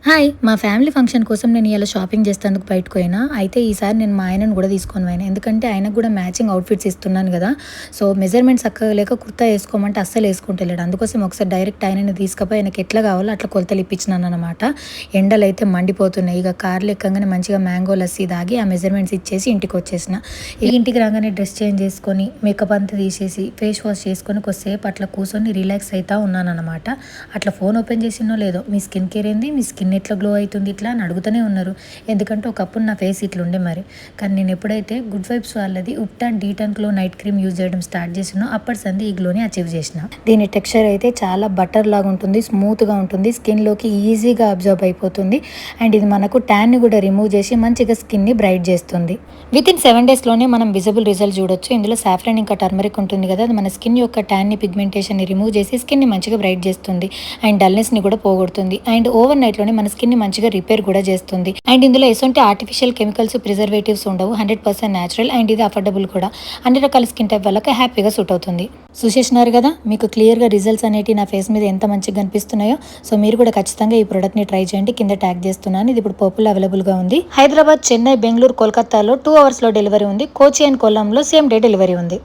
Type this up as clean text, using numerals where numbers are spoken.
Hi! మా family function కోసం నేను ఇయాల షాపింగ్ చేసేందుకు బయటకు పోయినా. అయితే ఈసారి నేను మా ఆయనను కూడా తీసుకొని పోయినా. ఎందుకంటే ఆయనకు కూడా మ్యాచింగ్ అవుట్‌ఫిట్స్ ఇస్తున్నాను గదా! సో, మెజర్‌మెంట్స్ చక్కగా లేక కుర్తా ఏసుకోమంటే అస్సలు ఏసుకుంటలేడు. అందుకోసం ఒకసారి డైరెక్ట్ ఆయనని తీసుకపోయి ఆయనకి ఎట్లా కావాలో అట్లా కొలతలు ఇప్పించినాననమాట. ఎండలైతే మండిపోతున్నాయి. ఇక కార్‌లో ఎక్కంగానే మంచిగా మ్యాంగో లస్సీ తాగి ఆ మెజర్‌మెంట్స్ ఇచ్చేసి ఇంటికొచ్చేసిన. ఇక ఇంటికి రాగానే డ్రెస్ చేంజ్ చేసుకొని, మేకప్ అంతా తీసేసి, ఫేస్ వాష్ చేసుకొని కొద్దిసేపు అట్లా కూర్చొని రిలాక్స్ అయితా ఉన్నాననమాట. అట్లా ఫోన్ ఓపెన్ చేసినో లేదో, మీ స్కిన్ కేర్ ఏంది? మీ స్కిన్ ఎట్లా గ్లో అవుతుంది ఇట్లా అని అడుగుతూనే ఉన్నారు. ఎందుకంటే ఒకప్పుడు నా ఫేస్ ఇట్లా ఉండే మరి. కానీ నేను ఎప్పుడైతే గుడ్ వైబ్స్ వాళ్ళది ubtan D-Tan glow night cream use చేయడం స్టార్ట్ చేసినో అప్పటి సంది ఈ గ్లోని అచీవ్ చేసిన. దీని టెక్స్చర్ అయితే చాలా బటర్ లాగా ఉంటుంది, స్మూత్గా ఉంటుంది, స్కిన్లోకి ఈజీగా అబ్జర్వ్ అయిపోతుంది. అండ్ ఇది మనకు ట్యాన్ని కూడా రిమూవ్ చేసి మంచిగా స్కిన్ని బ్రైట్ చేస్తుంది. విత్ ఇన్ 7 డేస్లోనే మనం విజిబుల్ రిజల్ట్ చూడొచ్చు. ఇందులో సాఫ్రాన్ ఇంకా టర్మరిక్ ఉంటుంది కదా, అది మన స్కిన్ యొక్క ట్యాన్ని పిగ్మెంటేషన్ని రిమూవ్ చేసి స్కిన్ని మంచిగా బ్రైట్ చేస్తుంది. అండ్ డల్నెస్ని కూడా పోగొడుతుంది. అండ్ ఓవర్ నైట్లోనే మన స్కిన్ని మంచిగా రిపేర్ కూడా చేస్తుంది. అండ్ ఇందులో ఎటువంటి ఆర్టిఫిషియల్ కెమికల్స్, ప్రిజర్వేటివ్స్ ఉండవు. 100% న్యాచురల్ అండ్ ఇది అఫోర్డబుల్ కూడా. అన్ని రకాల స్కిన్ టైప్ వాళ్ళకి హ్యాపీగా సూట్ అవుతుంది. చూసేసినారు కదా, మీకు క్లియర్గా రిజల్ట్స్ అనేవి నా ఫేస్ మీద ఎంత మంచిగా కనిపిస్తున్నాయో. సో మీరు కూడా ఖచ్చితంగా ఈ ప్రోడక్ట్ని ట్రై చేయండి. కింద ట్యాగ్ చేస్తున్నాను. ఇది ఇప్పుడు పర్పుల్ అవైలబుల్గా ఉంది. హైదరాబాద్, చెన్నై, బెంగళూరు, కోల్కతాలో 2 అవర్స్లో డెలివరీ ఉంది. కోచి అండ్ కొల్లంలో సేమ్ డే డెలివరీ ఉంది.